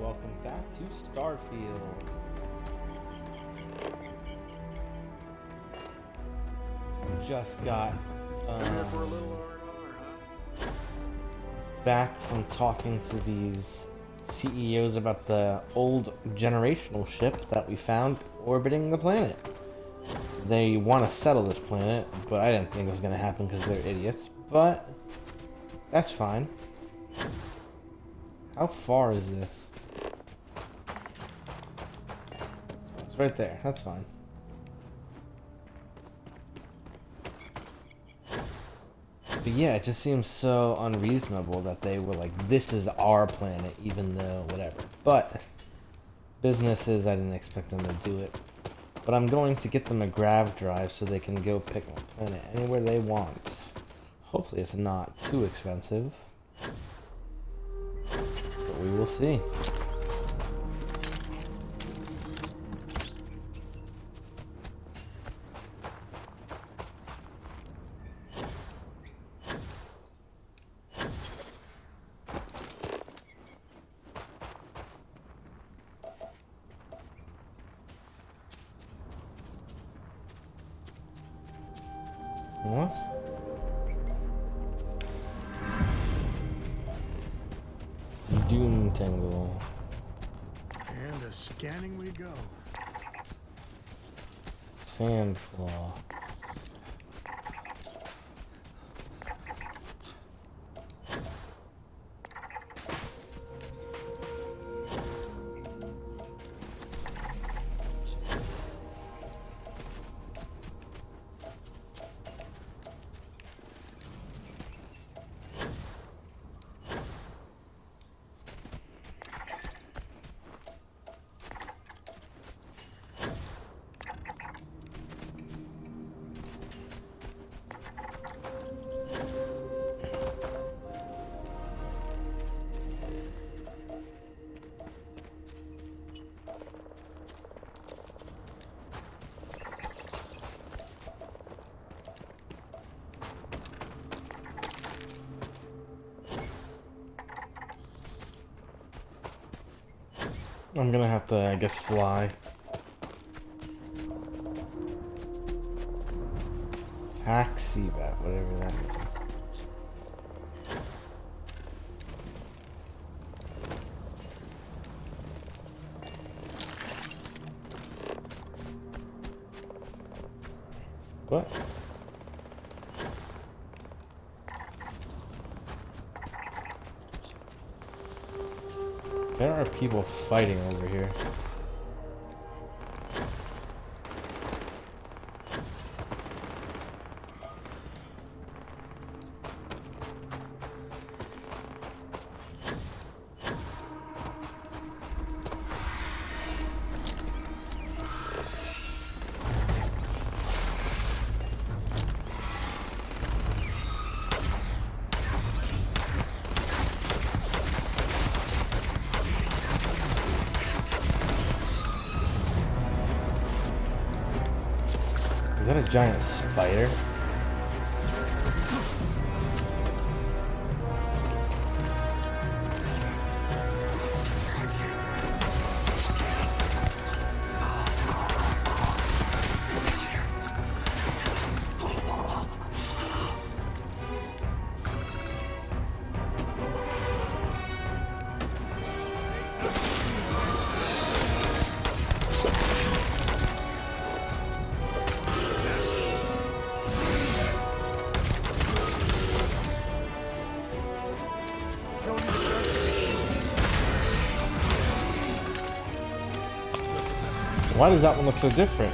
welcome back to Starfield. Just got Here for a little R&R, huh? back from talking to these CEOs about the old generational ship that we found orbiting the planet. They want to settle this planet, but I didn't think it was going to happen because they're idiots. But that's fine. How far is this? It's right there. That's fine. But yeah, it just seems so unreasonable that they were like, this is our planet, even though whatever. But businesses, I didn't expect them to do it. But I'm going to get them a grav drive so they can go pick my planet anywhere they want. Hopefully it's not too expensive. But we will see. What? Doom Tangle. And a scanning we go. Sandclaw. I'm gonna have to, I guess, fly. Taxibat, whatever that means. What? There are people fighting over here. Is that a giant spider? Why does that one look so different?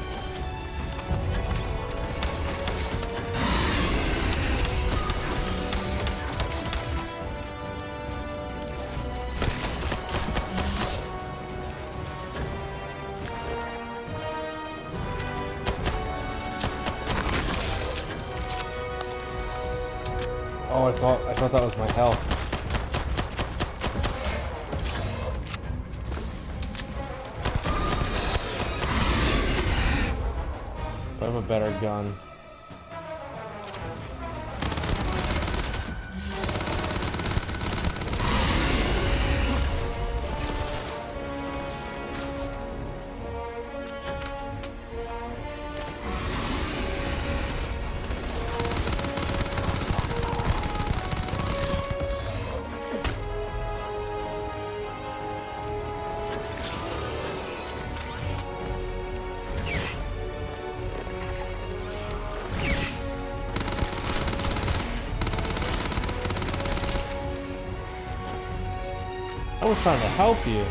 Oh, I thought that was my health. I have a better gun. I was trying to help you.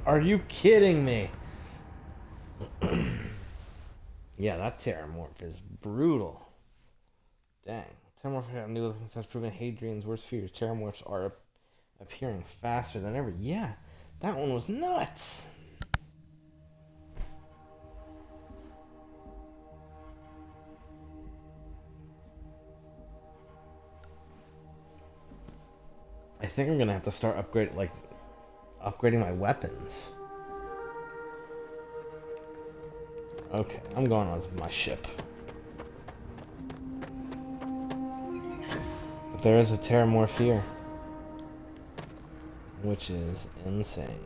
Are you kidding me? Yeah, that Terramorph is brutal. Dang. Terramorph have new things that's proven Hadrian's worst fears. Terramorphs are appearing faster than ever. Yeah, that one was nuts. I think I'm gonna have to start upgrading my weapons. Okay, I'm going on my ship. But there is a Terramorph here, which is insane.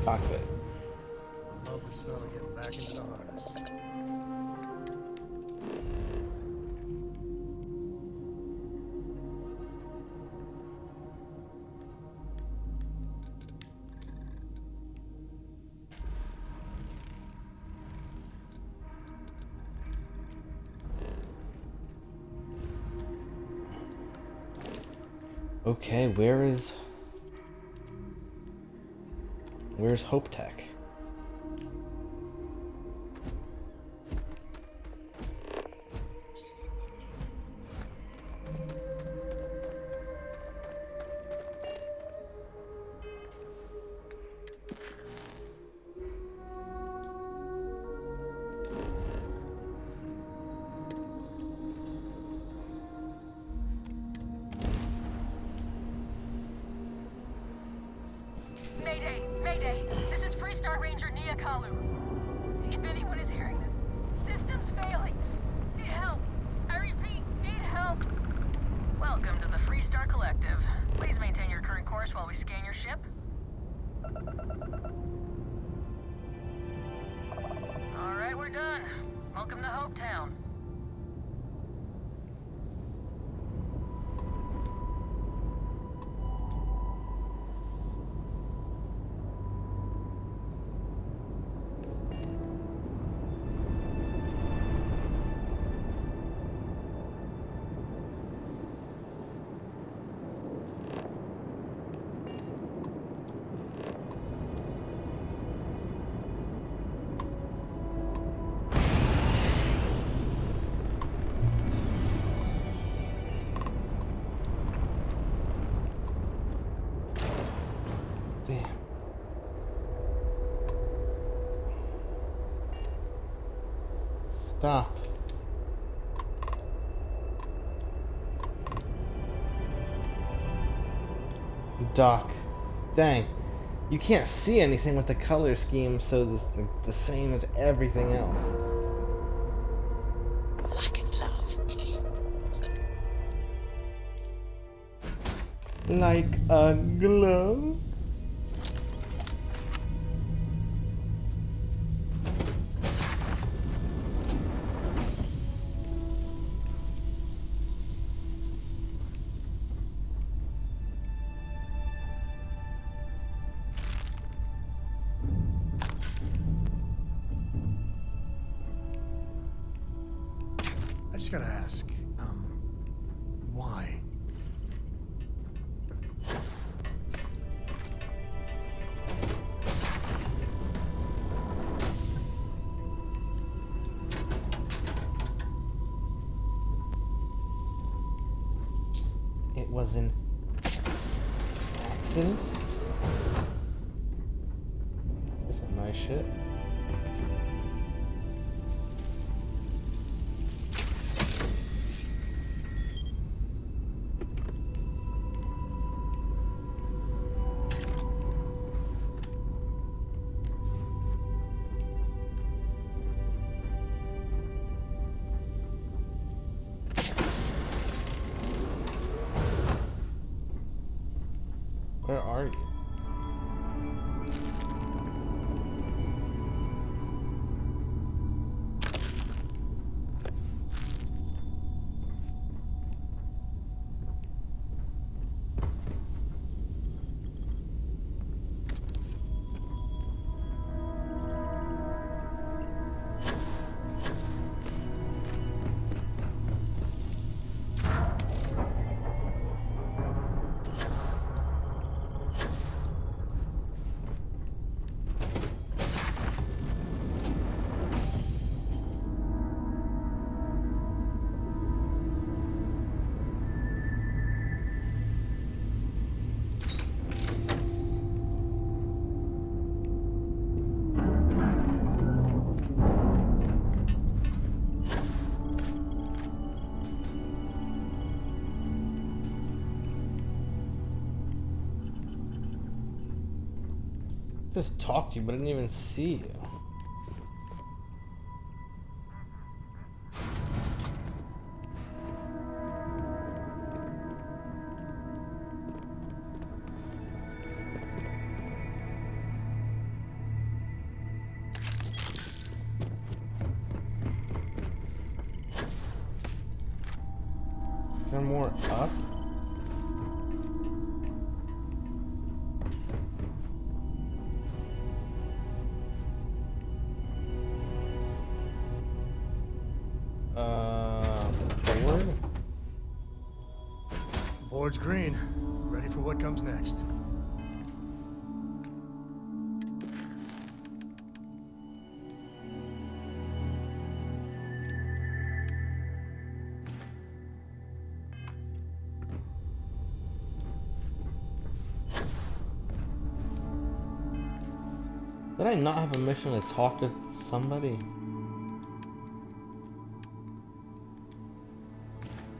Cockpit. I love the smell of getting back into the harness. Okay, where's Hope Tech? Mayday! Mayday! This is Freestar Ranger Nia Kalu. If anyone is hearing this, system's failing. Need help. I repeat, need help. Welcome to the Freestar Collective. Please maintain your current course while we scan your ship. Alright, we're done. Welcome to Hope Town. Damn. Stop. Doc. Dang. You can't see anything with the color scheme, so this the same as everything else. Like and love. Like a glove. I just gotta ask, why? It was an accident. That's a nice ship. Where are you? Just talked to you, but I didn't even see you. Is there more up? Forward? Board's green. Ready for what comes next. Did I not have a mission to talk to somebody?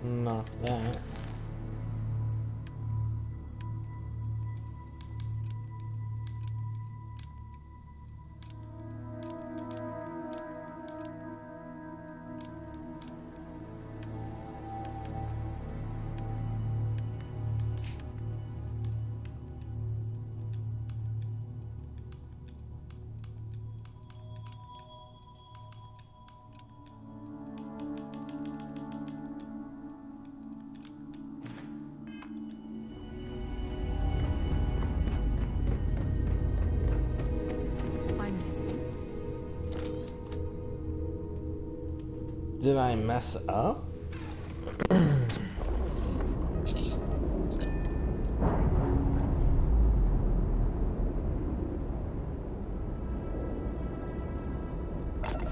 Not that. I'm listening. Did I mess up?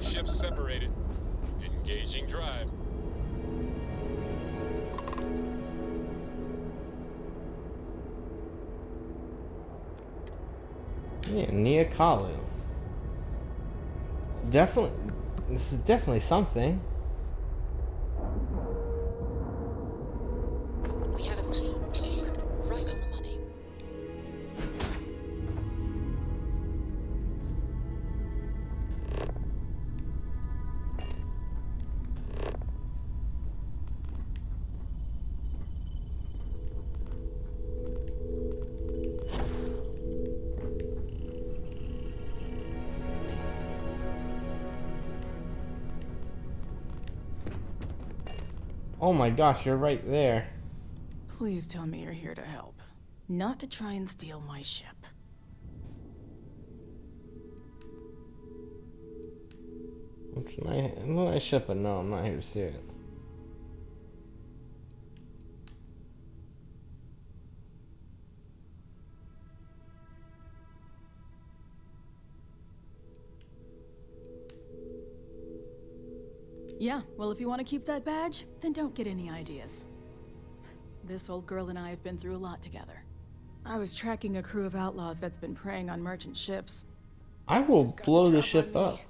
Ships separated. Engaging drive. Yeah, Niakalu. Definitely, this is definitely something. We have a clean clock, right on the money. Oh my gosh, you're right there. Please tell me you're here to help. Not to try and steal my ship. It's a nice ship, but no, I'm not here to see it. Yeah, well, if you want to keep that badge, then don't get any ideas. This old girl and I have been through a lot together. I was tracking a crew of outlaws that's been preying on merchant ships. I will Bastards got blow the drop ship on me. up.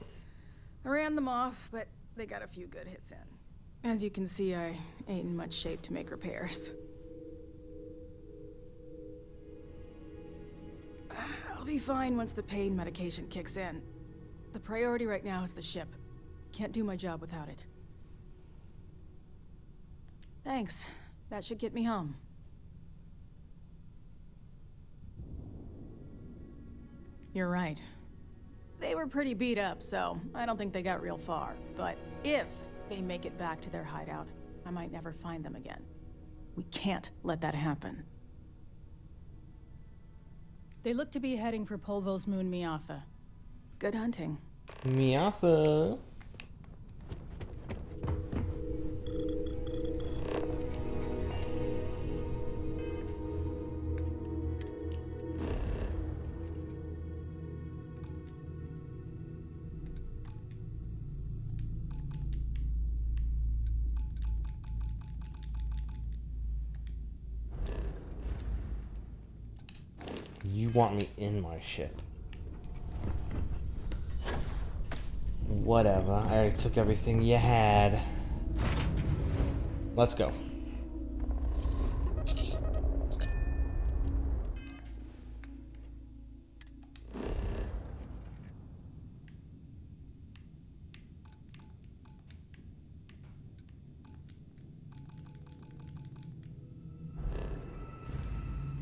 I ran them off, but they got a few good hits in. As you can see, I ain't in much shape to make repairs. I'll be fine once the pain medication kicks in. The priority right now is the ship. Can't do my job without it. Thanks. That should get me home. You're right. They were pretty beat up, so I don't think they got real far. But if they make it back to their hideout, I might never find them again. We can't let that happen. They look to be heading for Polvo's moon Miatha. Good hunting. Miatha. You want me in my ship. Whatever. I already took everything you had. Let's go.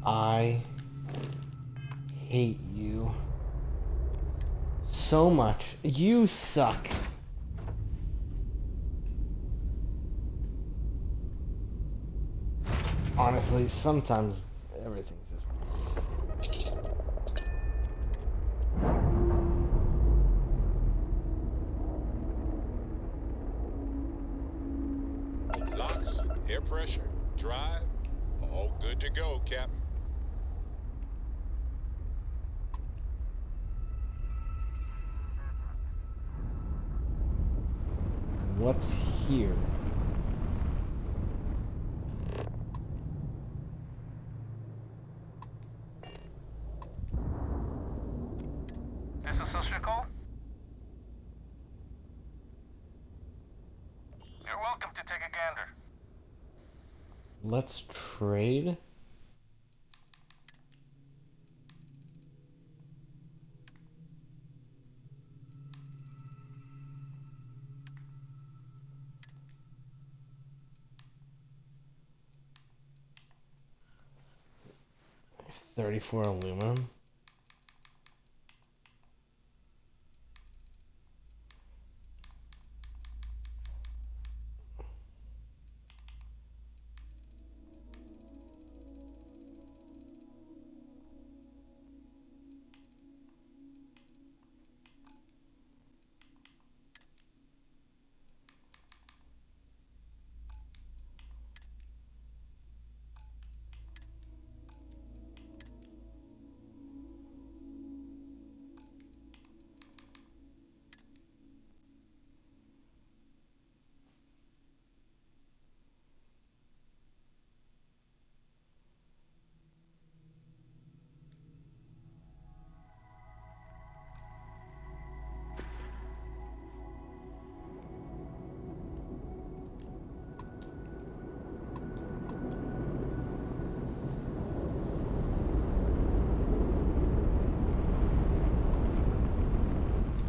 I hate you so much. You suck. Honestly, sometimes everything's just... Locks, air pressure, drive, all good to go, Captain. What's here? This is Sister Cole? You're welcome to take a gander. Let's trade. There's 34 aluminum.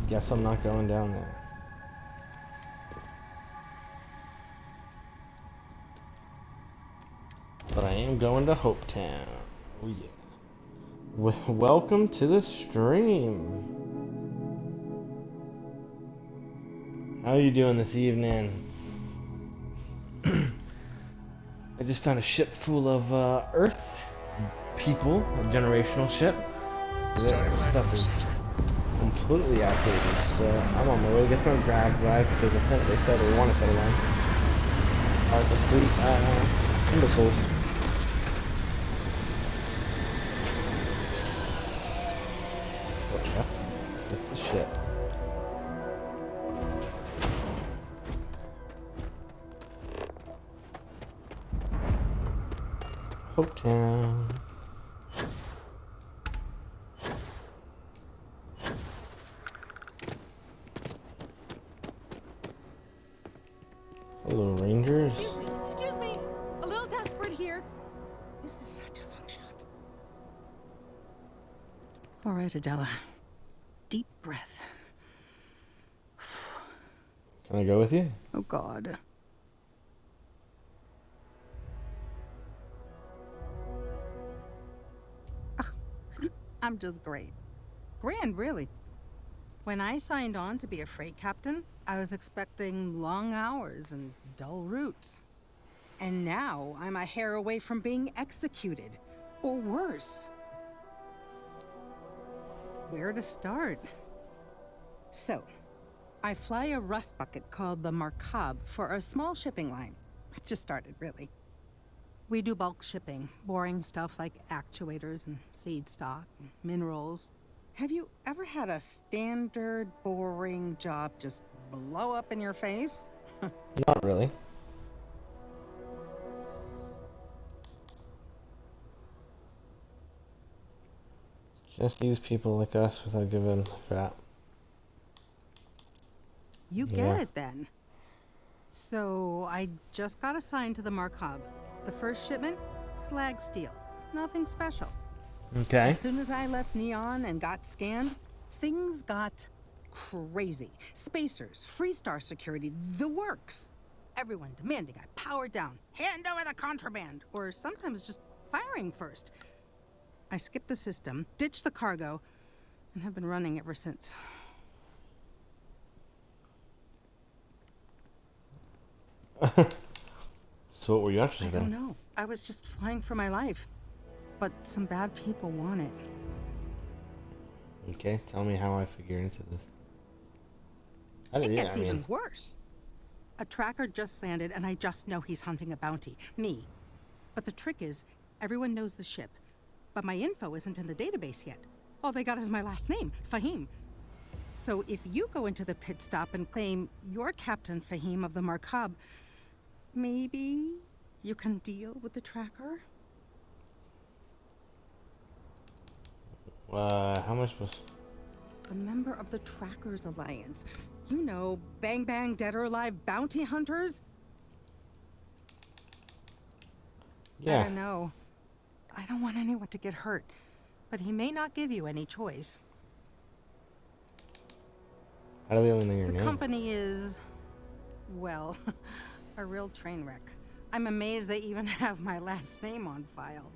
Guess I'm not going down there. But I am going to Hopetown. Oh yeah. Welcome to the stream. How are you doing this evening? I just found a ship full of Earth people, a generational ship. That stuff is completely outdated, so I'm on my way to get their grav drive because apparently they said they want to settle down. Are complete imbeciles. That's the shit. Hopetown. Hello, Rangers. Excuse me! A little desperate here. This is such a long shot. All right, Adela. Deep breath. Can I go with you? Oh, God. I'm just great. grand, really. When I signed on to be a freight captain, I was expecting long hours and dull routes. And now I'm a hair away from being executed. Or worse. Where to start? So, I fly a rust bucket called the Markab for a small shipping line. It just started, really. We do bulk shipping, boring stuff like actuators and seed stock, and minerals. Have you ever had a standard, boring job just blow up in your face? Not really. Just use people like us without giving a crap. You get it then. So, I just got assigned to the Markab. The first shipment? Slag steel. Nothing special. Okay. As soon as I left Neon and got scanned, things got crazy. Spacers, Freestar security, the works. Everyone demanding I power down, hand over the contraband, or sometimes just firing first. I skipped the system, ditched the cargo, and have been running ever since. So what were you actually I doing? don't know. I was just flying for my life. But some bad people want it. Okay, tell me how I figure into this. It gets even worse. A tracker just landed, and I just know he's hunting a bounty. Me. But the trick is, everyone knows the ship. But my info isn't in the database yet. All they got is my last name, Fahim. So if you go into the pit stop and claim you're Captain Fahim of the Markab, maybe you can deal with the tracker? How much was... A member of the Trackers Alliance. You know, bang bang, dead or alive bounty hunters? Yeah. I don't know. I don't want anyone to get hurt, but he may not give you any choice. How do they only know your The name? company is, well, a real train wreck. I'm amazed they even have my last name on file.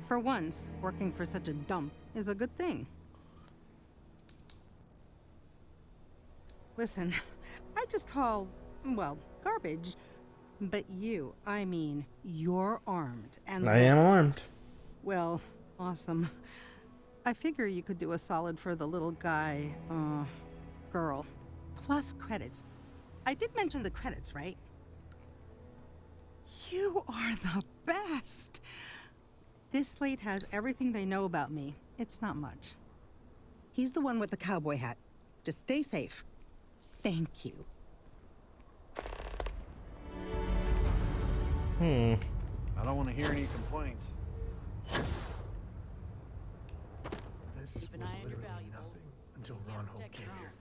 For once, working for such a dump is a good thing. Listen, I just haul, well, garbage. But you, I mean, you're armed and... I am armed. Well, awesome. I figure you could do a solid for the little guy, girl. Plus credits. I did mention the credits, right? You are the best! This slate has everything they know about me. It's not much. He's the one with the cowboy hat. Just stay safe. Thank you. I don't want to hear any complaints. This was literally nothing until Ron Hope came here.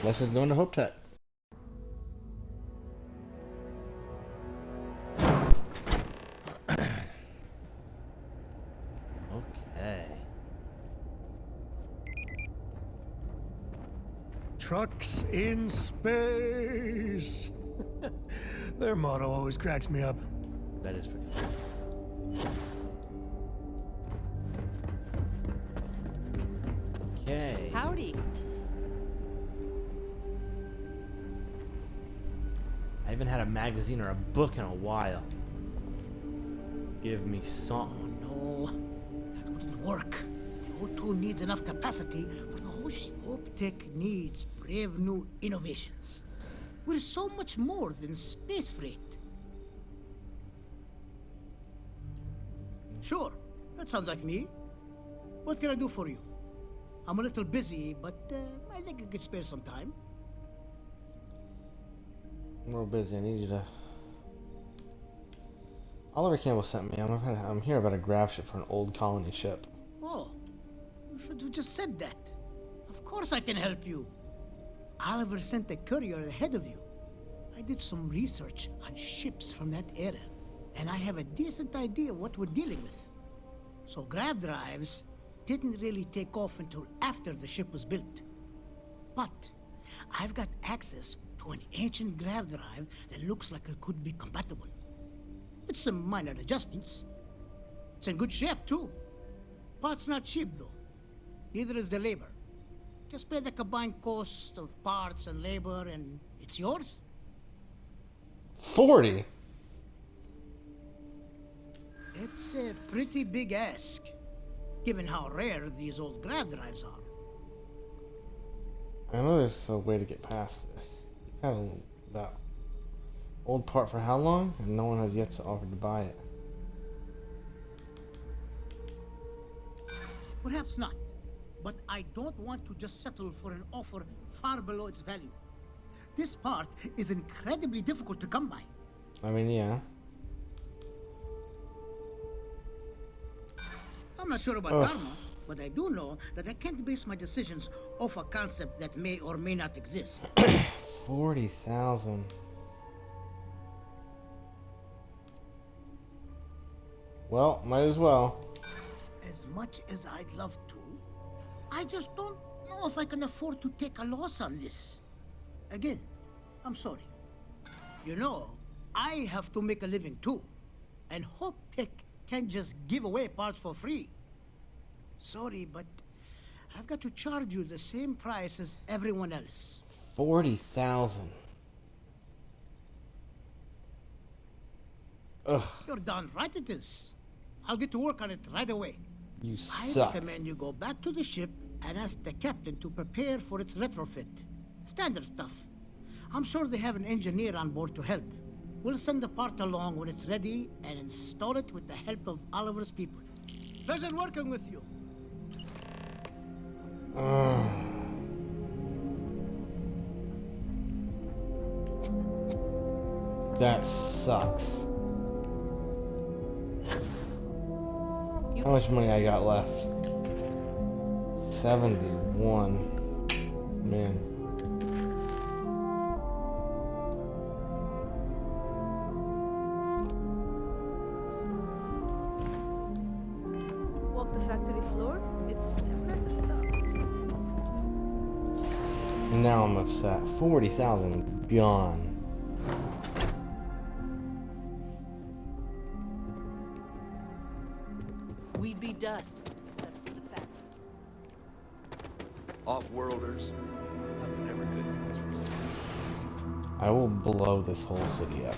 Unless it's going to Hope Tech. Okay. Trucks in space. Their motto always cracks me up. That is pretty cool. Okay. Howdy. I haven't had a magazine or a book in a while. Give me something. No, that wouldn't work. The O2 needs enough capacity for the whole ship. Hope Tech needs brave new innovations. We're so much more than space freight. Sure, that sounds like me. What can I do for you? I'm a little busy, but I think I could spare some time. I'm real busy. I need you to... Oliver Campbell sent me. I'm here about a grav ship for an old colony ship. Oh, you should have just said that. Of course I can help you. Oliver sent a courier ahead of you. I did some research on ships from that era, and I have a decent idea what we're dealing with. So grav drives didn't really take off until after the ship was built. But I've got access to an ancient grav drive that looks like it could be compatible. With some minor adjustments. It's in good shape, too. Parts not cheap though. Neither is the labor. Just pay the combined cost of parts and labor and it's yours. 40. It's a pretty big ask, given how rare these old grab drives are. I know there's a way to get past this. Had that old part for how long? And no one has yet to offer to buy it. Perhaps not, but I don't want to just settle for an offer far below its value. This part is incredibly difficult to come by. I mean, yeah. I'm not sure about Ugh. karma, but I do know that I can't base my decisions off a concept that may or may not exist. 40,000. Well, might as well. As much as I'd love to, I just don't know if I can afford to take a loss on this. Again, I'm sorry. You know, I have to make a living too, and Hope Tech can't just give away parts for free. Sorry, but I've got to charge you the same price as everyone else. 40,000. Ugh, You're darn right it is. I'll get to work on it right away. you I suck. recommend you go back to the ship and ask the captain to prepare for its retrofit. Standard stuff. I'm sure they have an engineer on board to help. We'll send the part along when it's ready and install it with the help of Oliver's people. Pleasure working with you. That sucks. How much money I got left? 71. Man. Walk the factory floor? It's impressive stuff. Now I'm upset. 40,000 gone. We'd be dust, except for the fact. Off-worlders. Nothing ever good comes from it. I will blow this whole city up.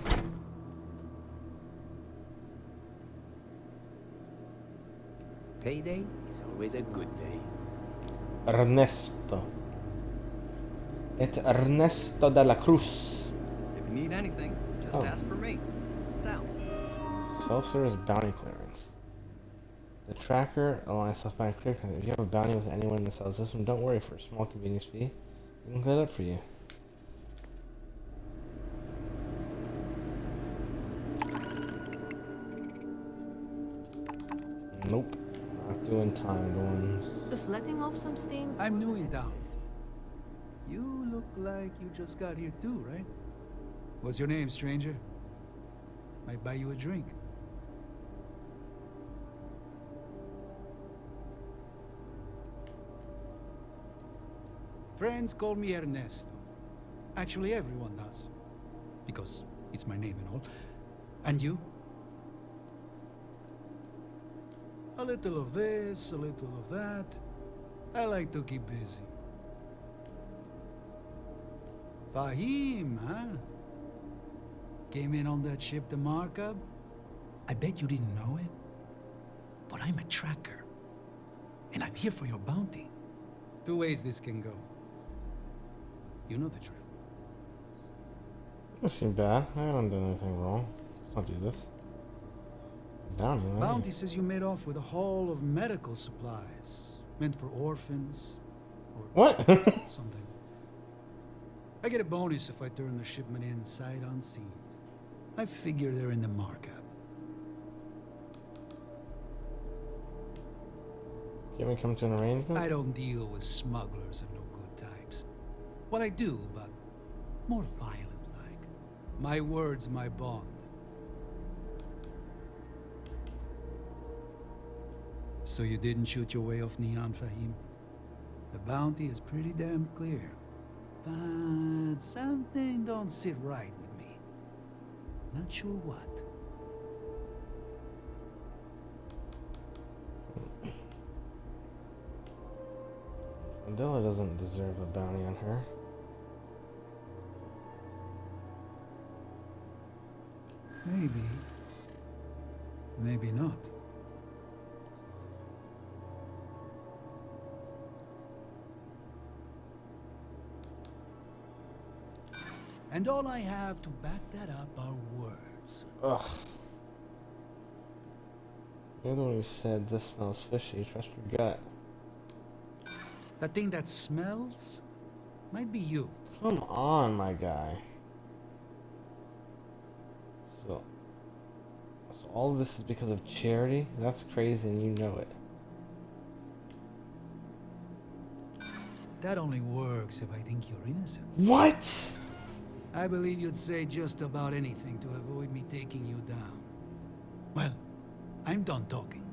Payday is always a good day. Ernesto. It's Ernesto de la Cruz. If you need anything, just ask for me. It's out. Self-service bounty clearance. The tracker allows self-bounty clear. If you have a bounty with anyone in the cell system, don't worry. For a small convenience fee, we can clear it up for you. Nope. Not doing timed ones. Just letting off some steam. I'm new in town. You look like you just got here too, right? What's your name, stranger? Might buy you a drink. Friends call me Ernesto. Actually, everyone does. Because it's my name and all. And you? A little of this, a little of that. I like to keep busy. Fahim, huh? Came in on that ship, the Markup? I bet you didn't know it. But I'm a tracker. And I'm here for your bounty. Two ways this can go. You know the drill. Doesn't seem bad. I haven't done anything wrong. Let's not do this. Bounty, right? Bounty says you made off with a haul of medical supplies. Meant for orphans. Or What? something. I get a bonus if I turn the shipment in sight unseen. I figure they're in the markup. Can we come to an arrangement? I don't deal with smugglers and no good types. Well, I do, but more violent-like. My word's my bond. So you didn't shoot your way off Neon, Fahim? The bounty is pretty damn clear. But something don't sit right with me. Not sure what. Mandela doesn't deserve a bounty on her. Maybe. Maybe not. And all I have to back that up are words. Ugh. You're the one who said this smells fishy. Trust your gut. That thing that smells might be you. Come on, my guy. So all of this is because of charity? That's crazy and you know it. That only works if I think you're innocent. What? I believe you'd say just about anything to avoid me taking you down. Well, I'm done talking.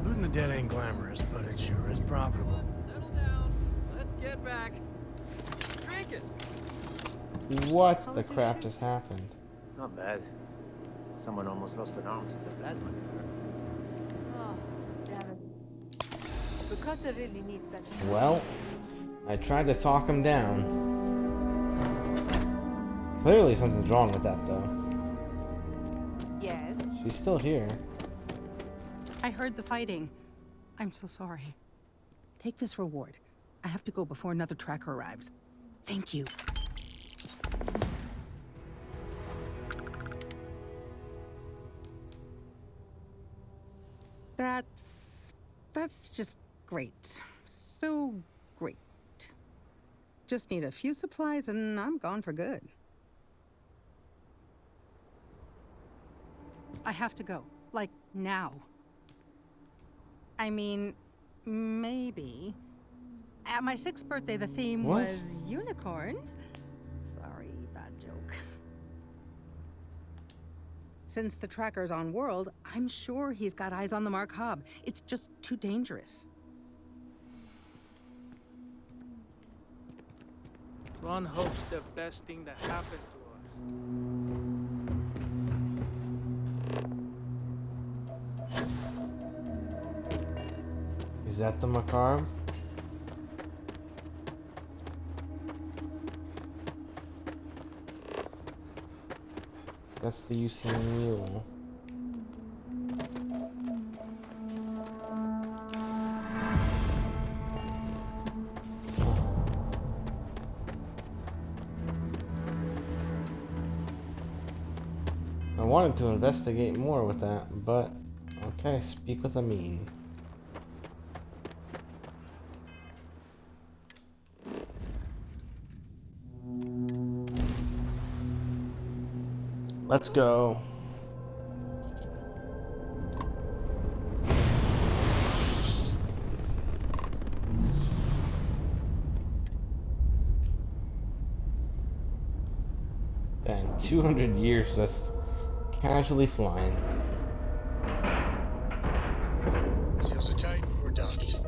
Looting the dead ain't glamorous, but it sure is profitable. Settle down. Let's get back. Drink it. What the crap just happened? Not bad. Someone almost lost an arm to the plasma. Oh, damn it. The cutter really needs better. Well, I tried to talk him down. Clearly something's wrong with that though. Yes. She's still here. I heard the fighting. I'm so sorry. Take this reward. I have to go before another tracker arrives. Thank you. That's just great. So great. Just need a few supplies and I'm gone for good. I have to go. Like, now. I mean, maybe. At my 6th birthday, the theme was unicorns. Sorry, bad joke. Since the tracker's on world, I'm sure he's got eyes on the Mark Hobb. It's just too dangerous. Ron hopes the best thing that happened to us. Is that the macabre? That's the UC mule. I wanted to investigate more with that, but okay, speak with Amin. Let's go. Dang, 200 years just casually flying. Seals are tight, we're docked.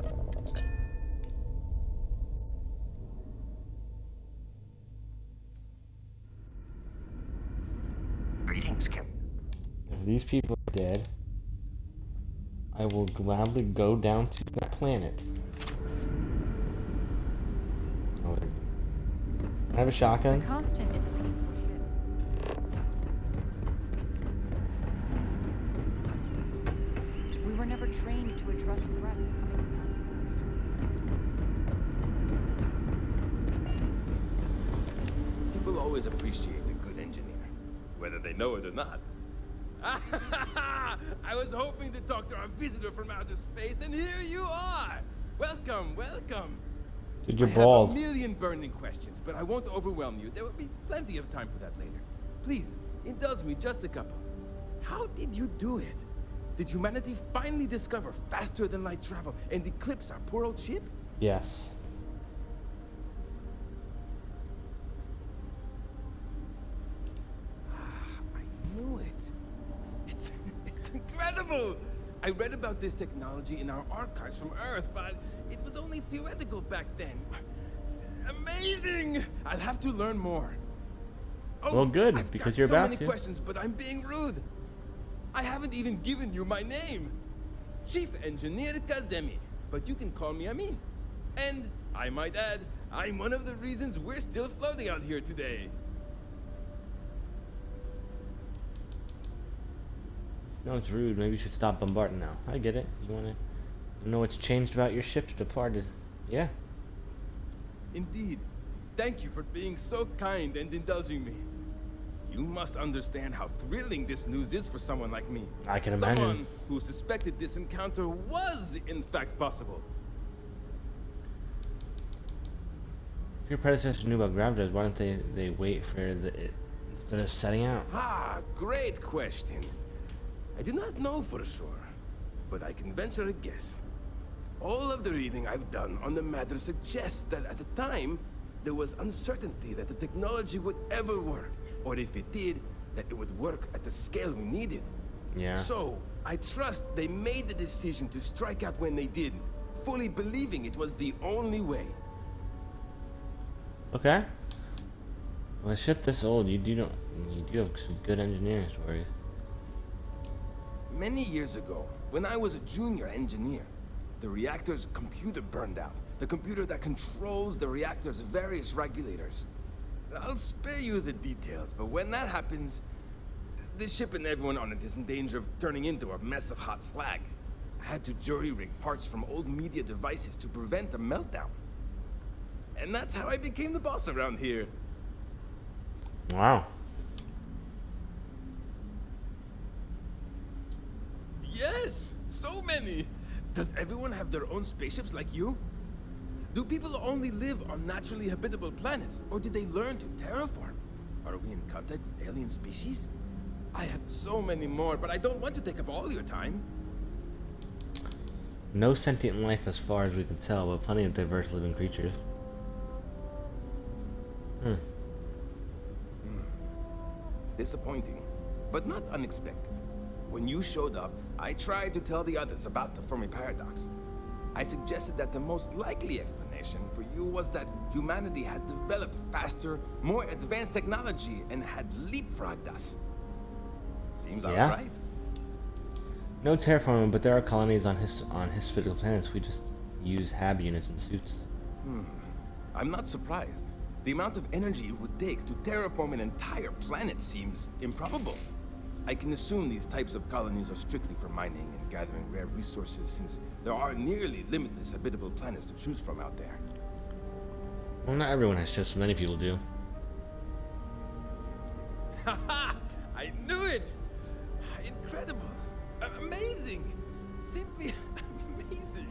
Greetings, Captain. If these people are dead, I will gladly go down to that planet. Oh, I have a shotgun. The Constant is a peaceful ship. We were never trained to address threats coming from outside. People always appreciate a good engineer, whether they know it or not. I was hoping to talk to our visitor from outer space, and here you are! Welcome, welcome! Dude, you're I bald. have a million burning questions, but I won't overwhelm you. There will be plenty of time for that later. Please, indulge me just a couple. How did you do it? Did humanity finally discover faster than light travel and eclipse our poor old ship? Yes. I knew it. It's incredible! I read about this technology in our archives from Earth, but it was only theoretical back then. Amazing! I'll have to learn more. Oh, Well, good, I've because got you're so about many to. questions, but I'm being rude. I haven't even given you my name. Chief Engineer Kazemi, but you can call me Amin. And I might add, I'm one of the reasons we're still floating out here today. No, it's rude. Maybe you should stop bombarding now. I get it. You want to know what's changed about your ship's departed. Yeah. Indeed. Thank you for being so kind and indulging me. You must understand how thrilling this news is for someone like me. I can imagine. Someone who suspected this encounter was, in fact, possible. If your predecessors knew about grav drives, why didn't they wait for instead of setting out? Ah, great question. I do not know for sure, but I can venture a guess. All of the reading I've done on the matter suggests that at the time, there was uncertainty that the technology would ever work, or if it did, that it would work at the scale we needed. Yeah. So, I trust they made the decision to strike out when they did, fully believing it was the only way. Okay. Well, a ship this old, you do have some good engineering stories. Many years ago, when I was a junior engineer, the reactor's computer burned out. The computer that controls the reactor's various regulators. I'll spare you the details, but when that happens, the ship and everyone on it is in danger of turning into a mess of hot slag. I had to jury-rig parts from old media devices to prevent a meltdown. And that's how I became the boss around here. Wow. Yes! So many! Does everyone have their own spaceships like you? Do people only live on naturally habitable planets, or did they learn to terraform? Are we in contact with alien species? I have so many more, but I don't want to take up all your time. No sentient life as far as we can tell, but plenty of diverse living creatures. Disappointing, but not unexpected. When you showed up, I tried to tell the others about the Fermi paradox. I suggested that the most likely explanation for you was that humanity had developed faster, more advanced technology and had leapfrogged us. Seems I was right. No terraforming, but there are colonies on hospitable planets. We just use HAB units and suits. I'm not surprised. The amount of energy it would take to terraform an entire planet seems improbable. I can assume these types of colonies are strictly for mining and gathering rare resources, since there are nearly limitless habitable planets to choose from out there. Well, not everyone has chips, many people do. Haha! I knew it! Incredible! Amazing! Simply amazing!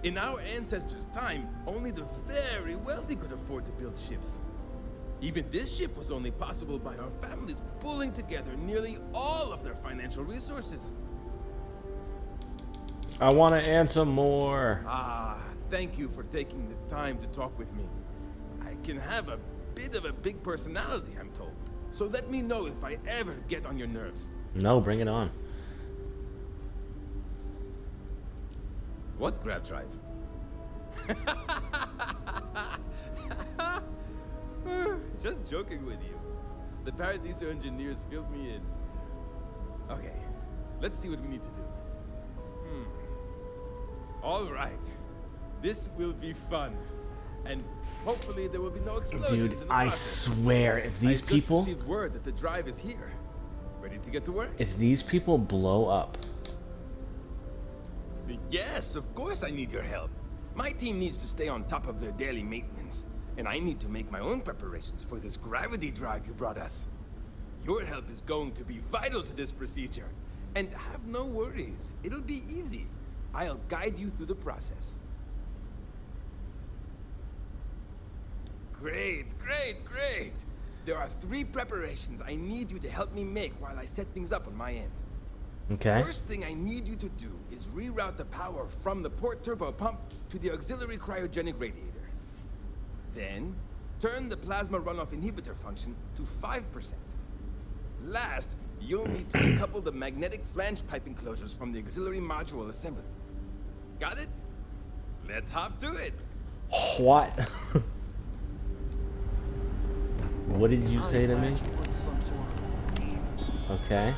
In our ancestors' time, only the very wealthy could afford to build ships. Even this ship was only possible by our families pulling together nearly all of their financial resources. I want to answer more. Ah, thank you for taking the time to talk with me. I can have a bit of a big personality, I'm told. So let me know if I ever get on your nerves. No, bring it on. What grab drive? Just joking with you. The Paradiso engineers filled me in. Okay, let's see what we need to do. All right. This will be fun. And hopefully there will be no explosions. Dude, in the I process. swear, if these I people... just received word that the drive is here. Ready to get to work? If these people blow up... Yes, of course I need your help. My team needs to stay on top of their daily maintenance. And I need to make my own preparations for this gravity drive you brought us. Your help is going to be vital to this procedure. And have no worries, it'll be easy. I'll guide you through the process. Great, great, great! There are 3 preparations I need you to help me make while I set things up on my end. Okay. First thing I need you to do is reroute the power from the port turbo pump to the auxiliary cryogenic radiator. Then, turn the plasma runoff inhibitor function to 5%. Last, you'll need to decouple the magnetic flange pipe enclosures from the auxiliary module assembly. Got it? Let's hop to it. What? What did you say to me? Okay.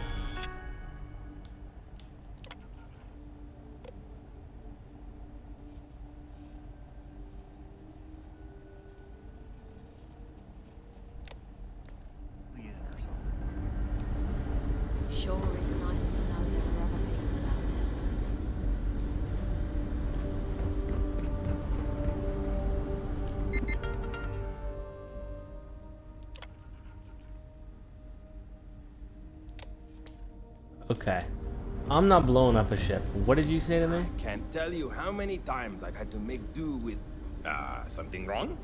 Sure is nice to know there are other people out there. Okay. I'm not blowing up a ship. What did you say to me? Can't tell you how many times I've had to make do with, something wrong?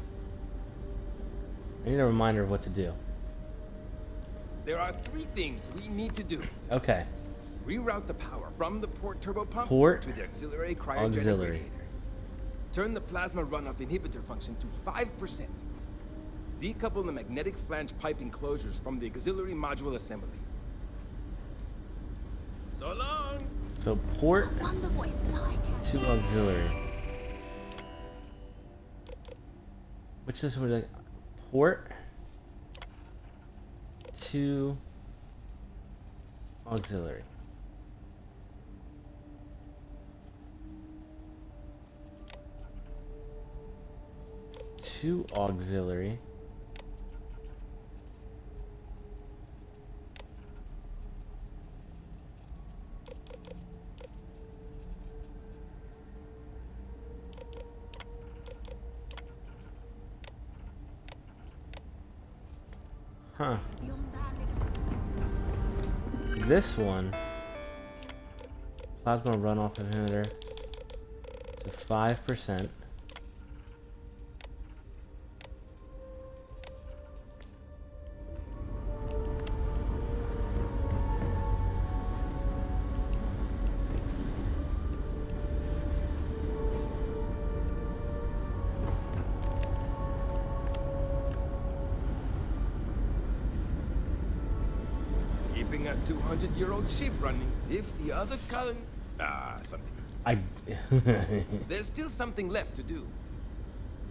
I need a reminder of what to do. There are 3 things we need to do. Okay. Reroute the power from the port turbo pump Port to the auxiliary cryogenic auxiliary. radiator. Turn the plasma runoff inhibitor function to 5%. Decouple the magnetic flange pipe enclosures from the auxiliary module assembly. So long! So port to auxiliary. Which is what port to auxiliary. To auxiliary. Huh. This one, plasma runoff inhibitor to 5%. Keeping a 200-year-old ship running if the other column... something. There's still something left to do.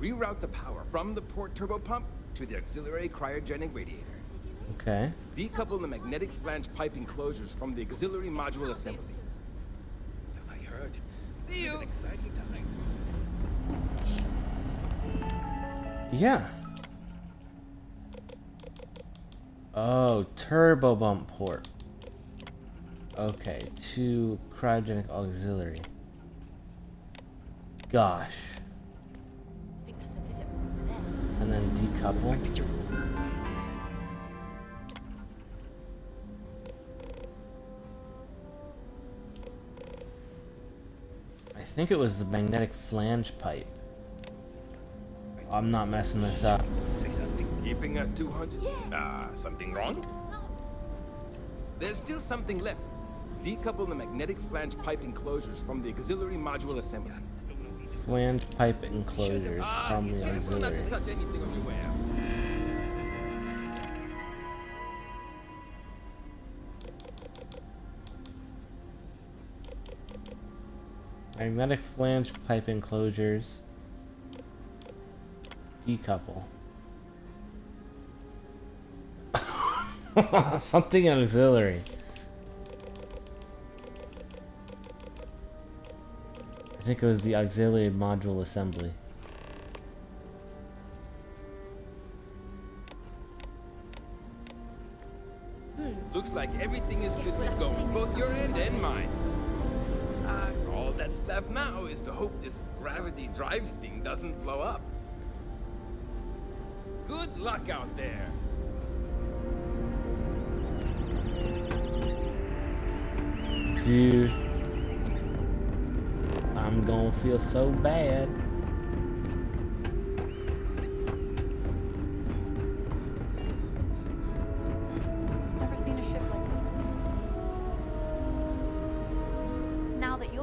Reroute the power from the port turbo pump to the auxiliary cryogenic radiator. Okay. Decouple the magnetic flange pipe enclosures from the auxiliary module assembly. I heard. See you! Exciting times. Yeah. Oh, turbo bump port. Okay, to cryogenic auxiliary. Gosh. And then decouple. I think it was the magnetic flange pipe. I'm not messing this up. Say something. Keeping a 200... something wrong? There's still something left. Decouple the magnetic flange pipe enclosures from the auxiliary module assembly. Flange pipe enclosures from the Careful not auxiliary. to touch anything on your way out. Magnetic flange pipe enclosures. Decouple. Something auxiliary. I think it was the auxiliary module assembly. Looks like everything is good to go, both your end and mine. All that's left now is to hope this gravity drive thing doesn't blow up. Good luck out there. Dude, I'm gonna feel so bad. Never seen a ship like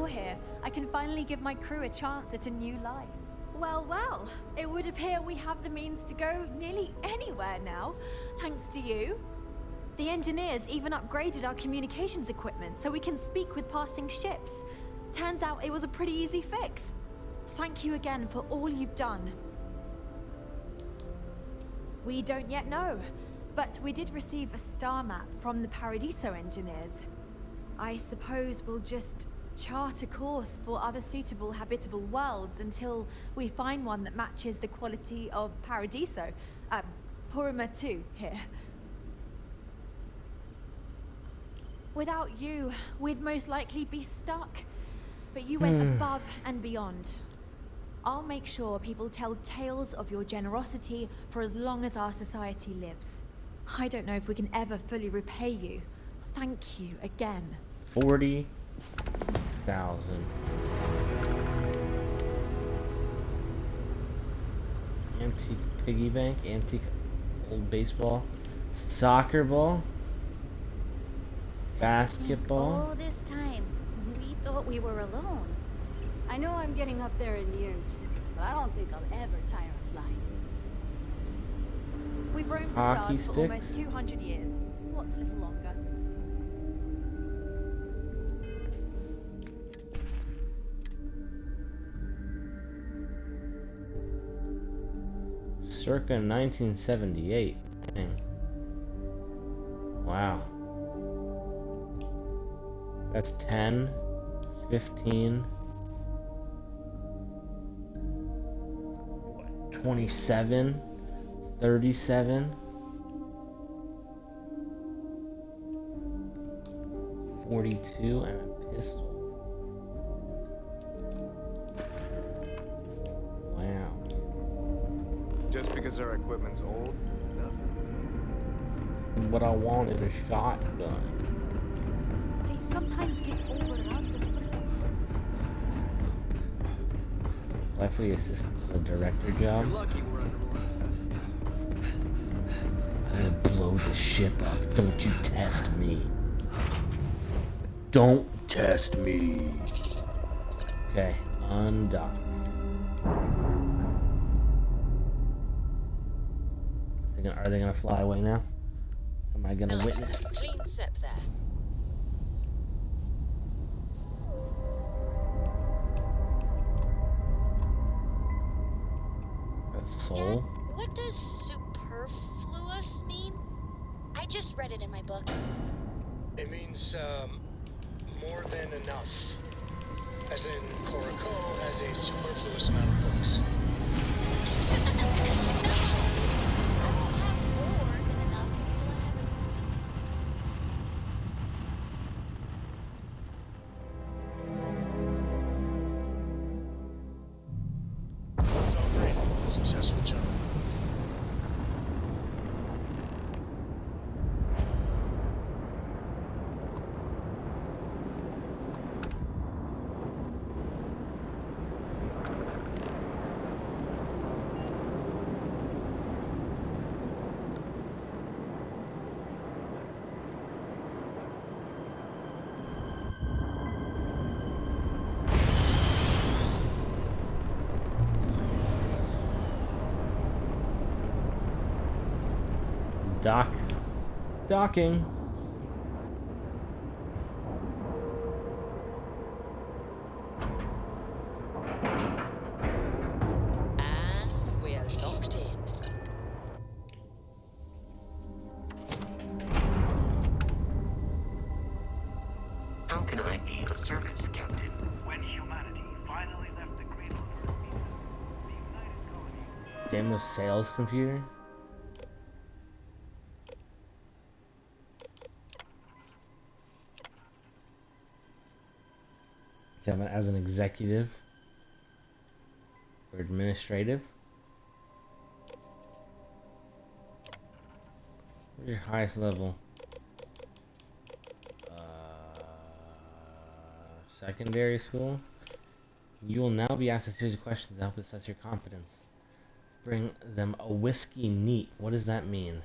you're here, I can finally give my crew a chance at a new life. Well, well, it would appear we have the means to go nearly anywhere now, thanks to you. The engineers even upgraded our communications equipment so we can speak with passing ships. Turns out it was a pretty easy fix. Thank you again for all you've done. We don't yet know, but we did receive a star map from the Paradiso engineers. I suppose we'll just chart a course for other suitable habitable worlds until we find one that matches the quality of Paradiso. Purima 2 here. Without you, we'd most likely be stuck. But you went above and beyond. I'll make sure people tell tales of your generosity for as long as our society lives. I don't know if we can ever fully repay you. Thank you again. 40,000. Antique piggy bank, antique old baseball, soccer ball, basketball. All this time, we thought we were alone. I know I'm getting up there in years, but I don't think I'll ever tire of flying. We've roamed the Hockey stars for almost 200 years. What's a little longer? Circa 1978. Dang. Wow. That's 10, 15, 27, 37, 42, and a pistol. Wow. Just because our equipment's old, doesn't. What I wanted, a shotgun. They sometimes get overrun with something. Likely assistant to the director job. You're lucky we're underwater. I'm gonna blow the ship up. Don't you test me. Don't test me. Okay, undock. Are they gonna fly away now? Am I gonna witness? Clean sip there. That's soul. Dad, what does superfluous mean? I just read it in my book. It means, more than enough. As in, Korako has a superfluous amount of books. Successful job. Docking. And we're locked in. How can I be of service, Captain? When humanity finally left the cradle of Earth, the United Colony... Demos sales computer. As an executive or administrative. Where's your highest level? Secondary school. You will now be asked a series of questions to help assess your competence. Bring them a whiskey neat. What does that mean?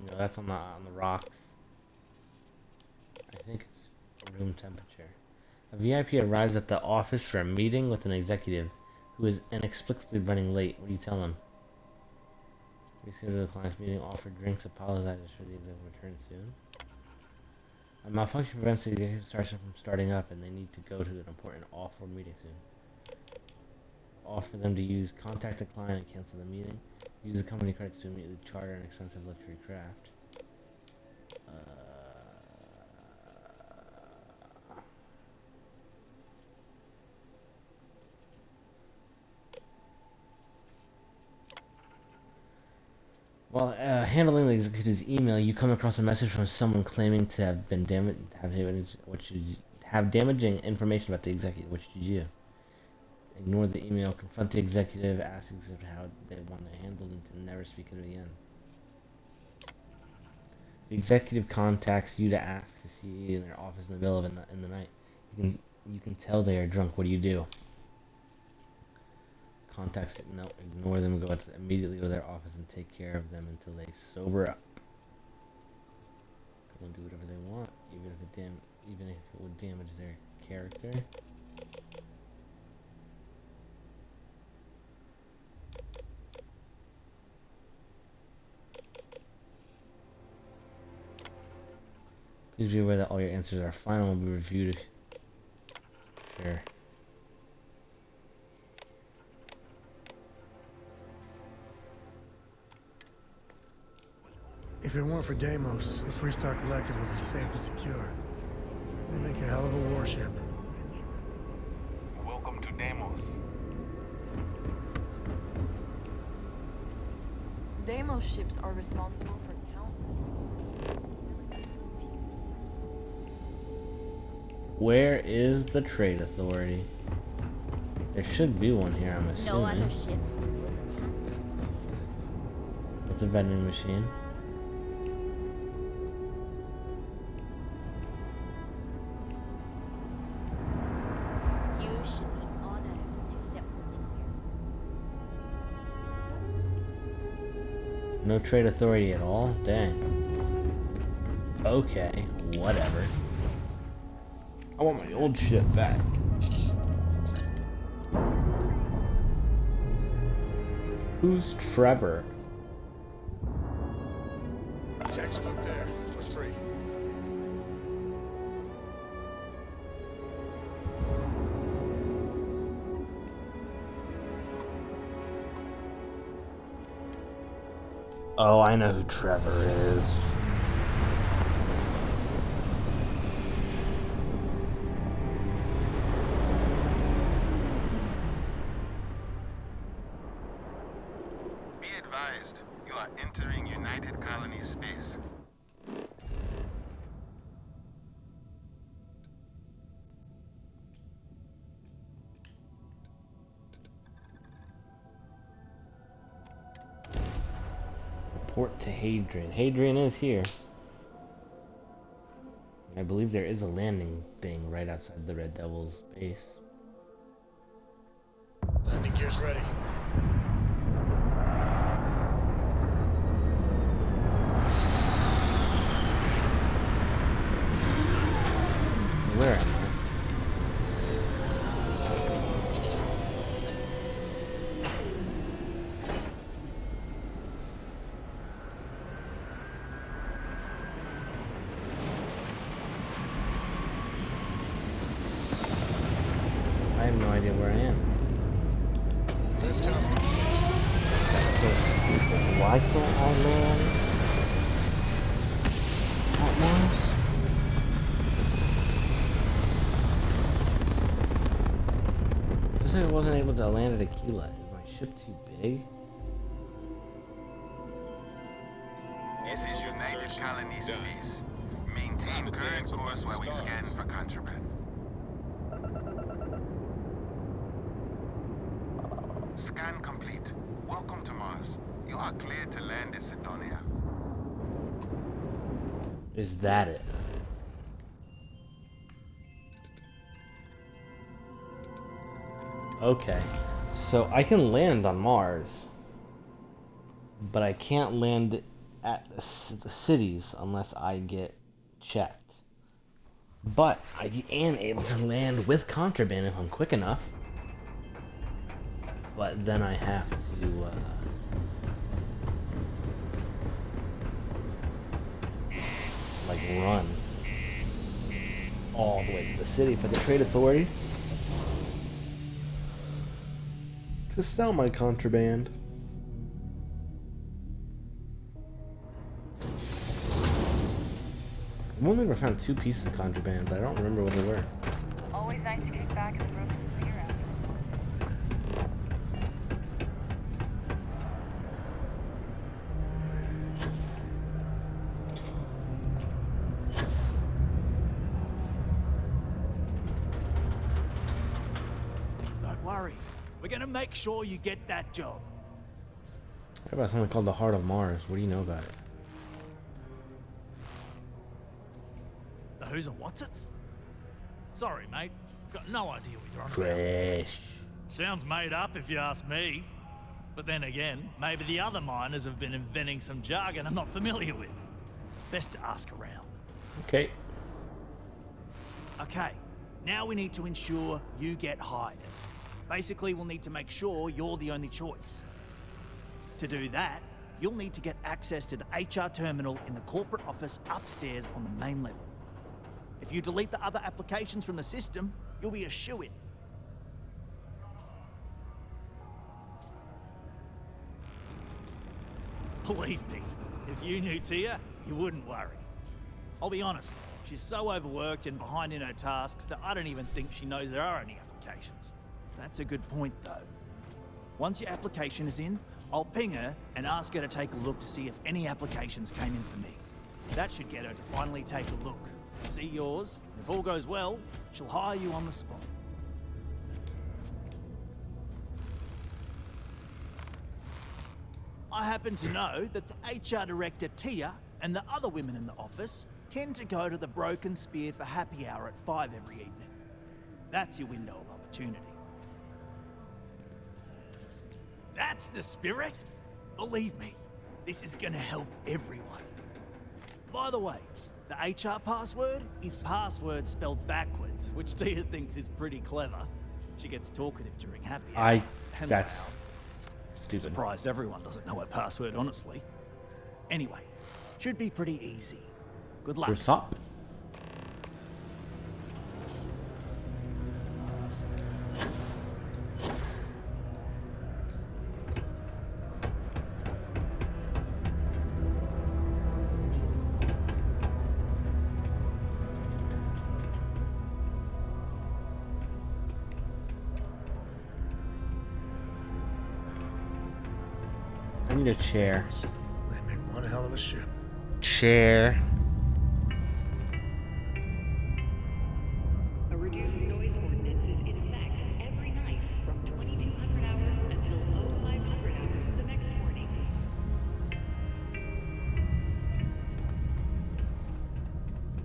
No, that's on the rocks. think it's room temperature. A VIP arrives at the office for a meeting with an executive who is inexplicably running late. What do you tell him? Reschedule the client's meeting, offer drinks, apologizes for the executive return soon. A malfunction prevents the executive from starting up, and they need to go to an important off-board meeting soon. Offer them to contact the client and cancel the meeting. Use the company credits to immediately charter an expensive luxury craft. While handling the executive's email, you come across a message from someone claiming to have been have damaging information about the executive. What should you do? Ignore the email, confront the executive, ask the executive how they want it handled, and never speak in the end. The executive contacts you to ask to see you in their office in the middle of in the night. You can tell they are drunk. What do you do? Contacts it, no, ignore them, immediately go to their office and take care of them until they sober up. Go and do whatever they want, even if it would damage their character. Please be aware that all your answers are final and will be reviewed. Sure. If it weren't for Deimos, the Freestar Collective would be safe and secure. They make a hell of a warship. Welcome to Deimos. Deimos ships are responsible for countless. Where is the trade authority? There should be one here, I'm assuming. No other ship. What's a vending machine? You should be honored to step foot in here. No trade authority at all? Dang. Okay, whatever. I want my old ship back. Who's Trevor? Textbook there, for free. Oh, I know who Trevor is. Be advised, you are entering United Colony space. Report to Hadrian. Hadrian is here. I believe there is a landing thing right outside the Red Devil's base. Landing gear's ready. Where am I? I have no idea where I am. Lift off complete. That's so stupid. Why can't I land at Mars? I said I wasn't able to land at Aquila. Is my ship too big? This is United Colony space. Maintain current course while we scan for contraband. Scan complete. Welcome to Mars. You are cleared to land in Sidonia. Is that it? Okay, so I can land on Mars, but I can't land at the cities unless I get checked. But I am able to land with contraband if I'm quick enough. But then I have to, like, run all the way to the city for the trade authority to sell my contraband. I've only ever found 2 pieces of contraband, but I don't remember what they were. Always nice to kick back and throw some beer at. Don't worry. We're gonna make sure you get that job. What about something called the Heart of Mars? What do you know about it? The who's and what's it's? Sorry, mate. I've got no idea what you're on about. Trash. Sounds made up if you ask me. But then again, maybe the other miners have been inventing some jargon I'm not familiar with. Best to ask around. Okay. Okay, now we need to ensure you get hired. Basically, we'll need to make sure you're the only choice. To do that, you'll need to get access to the HR terminal in the corporate office upstairs on the main level. If you delete the other applications from the system, you'll be a shoo-in. Believe me, if you knew Tia, you wouldn't worry. I'll be honest, she's so overworked and behind in her tasks that I don't even think she knows there are any applications. That's a good point, though. Once your application is in, I'll ping her and ask her to take a look to see if any applications came in for me. That should get her to finally take a look. See yours, and if all goes well, she'll hire you on the spot. I happen to know that the HR director, Tia, and the other women in the office tend to go to the Broken Spear for happy hour at 5 every evening. That's your window of opportunity. That's the spirit? Believe me, this is gonna help everyone. By the way, the HR password is password spelled backwards, which Tia thinks is pretty clever. She gets talkative during happy hour. That's stupid. Surprised everyone doesn't know her password, honestly. Anyway, should be pretty easy. Good luck. What's up? I need a chair. They make one hell of a ship. Chair. A reduced noise ordinance is in effect every night from 2200 hours until 0500 hours the next morning.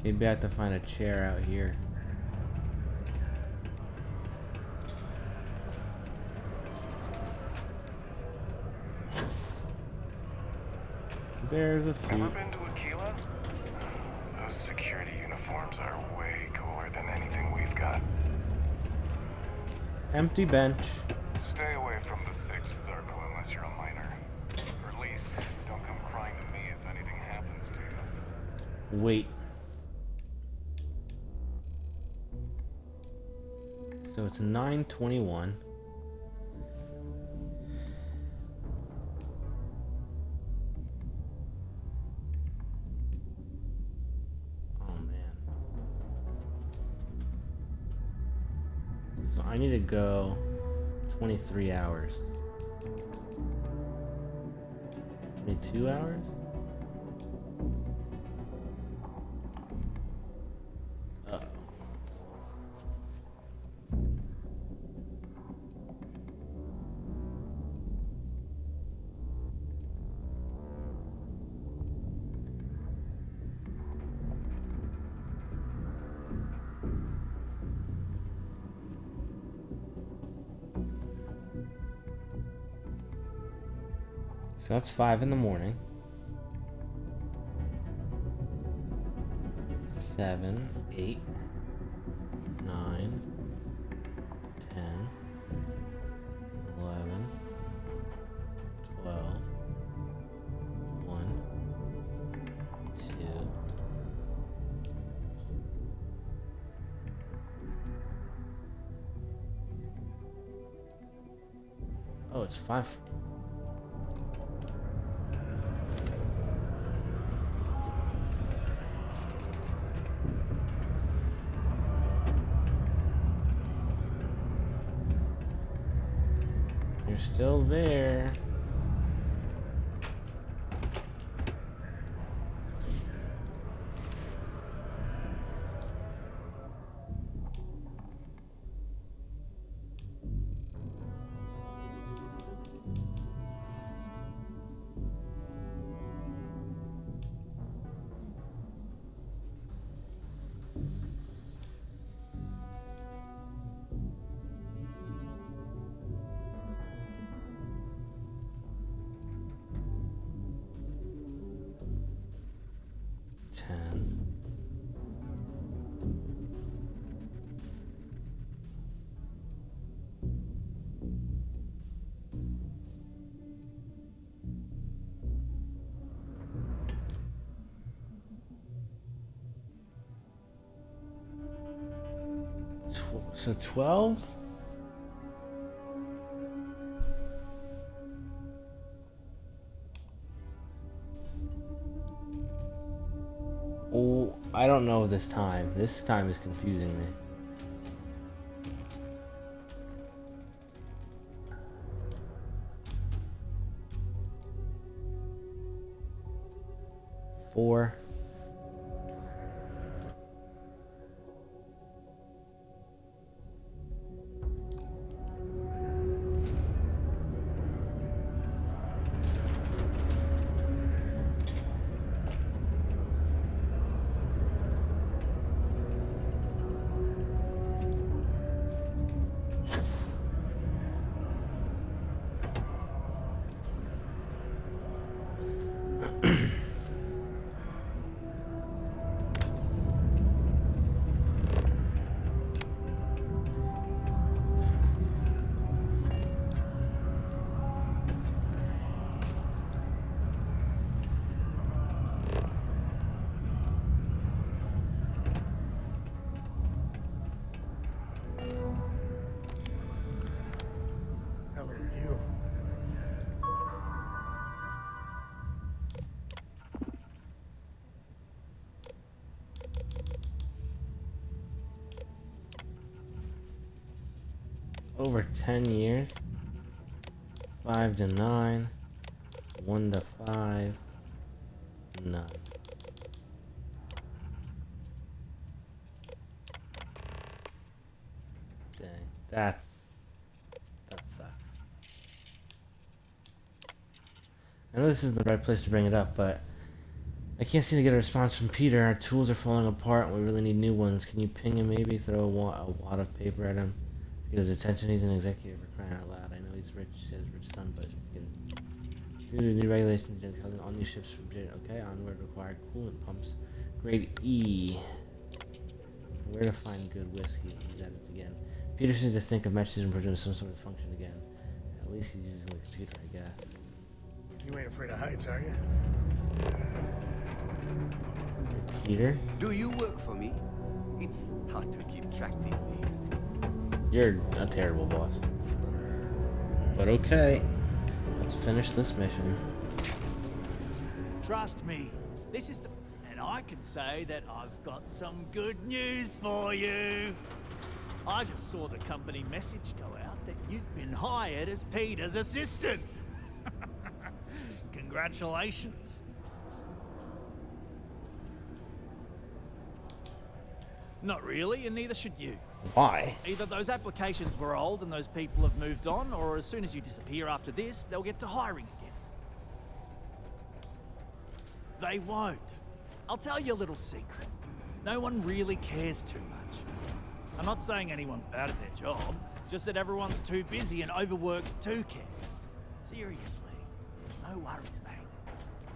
Maybe I have to find a chair out here. There's a seat. Ever been to Aquila? Those security uniforms are way cooler than anything we've got. Empty bench. Stay away from the 6th Circle unless you're a miner. Or at least, don't come crying to me if anything happens to you. Wait. So it's 9:21. So I need to go 23 hours. 22 hours? Uh-oh. So that's 5 in the morning. 7, 8. Oh, it's 5. You're still there. So 12? Oh, I don't know this time. This time is confusing me. Four. How are you? Over 10 years. 5 to 9. 1 to 5. None. Dang, that sucks. I know this isn't the right place to bring it up, but I can't seem to get a response from Peter. Our tools are falling apart and we really need new ones. Can you ping him maybe? Throw a wad of paper at him? Get his attention. He's an executive for crying out loud. I know he's rich, he has a rich son, but he's getting... Due to new regulations, they're calling all new ships from Jade. Okay, onward required coolant pumps. Grade E. Where to find good whiskey? He's at it again. Peter seems to think of messages and produce some sort of function again. At least he's using the computer, I guess. You ain't afraid of heights, are you? Peter? Do you work for me? It's hard to keep track these days. You're a terrible boss. But okay. Let's finish this mission. Trust me, this is the... And I can say that I've got some good news for you. I just saw the company message go out that you've been hired as Peter's assistant. Congratulations. Not really, and neither should you. Why? Either those applications were old and those people have moved on, or as soon as you disappear after this, they'll get to hiring again. They won't. I'll tell you a little secret. No one really cares too much. I'm not saying anyone's bad at their job, just that everyone's too busy and overworked to care. Seriously, no worries, mate.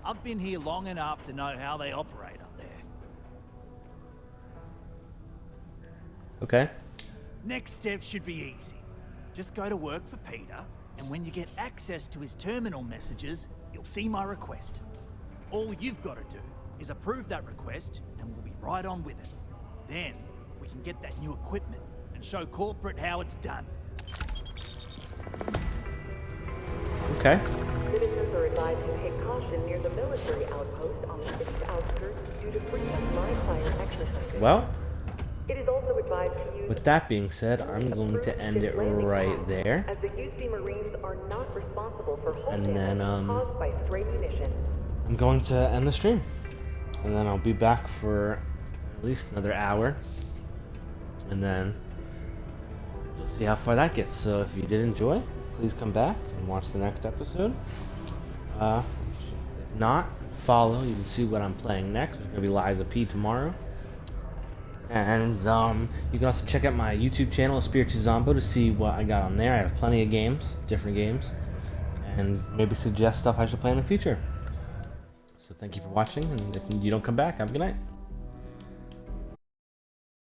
I've been here long enough to know how they operate up there. Okay. Next step should be easy. Just go to work for Peter, and when you get access to his terminal messages, you'll see my request. All you've got to do is approve that request, and we'll be right on with it. Then, we can get that new equipment and show corporate how it's done. Okay. Citizens are advised to take caution near the military outpost on the city's outskirts due to frequent live fire exercises. Well, It is also advised to use with that being said, I'm going to end it right there. as the UC Marines are not responsible for hull And then, damage caused by stray munitions. I'm going to end the stream. And then I'll be back for at least another hour. And then we'll see how far that gets. So if you did enjoy, please come back and watch the next episode. If not, follow. You can see what I'm playing next. There's going to be Liza P tomorrow. And you can also check out my YouTube channel, Spiritu Zombo, to see what I got on there. I have plenty of games, different games, and maybe suggest stuff I should play in the future. So thank you for watching, and if you don't come back, have a good night.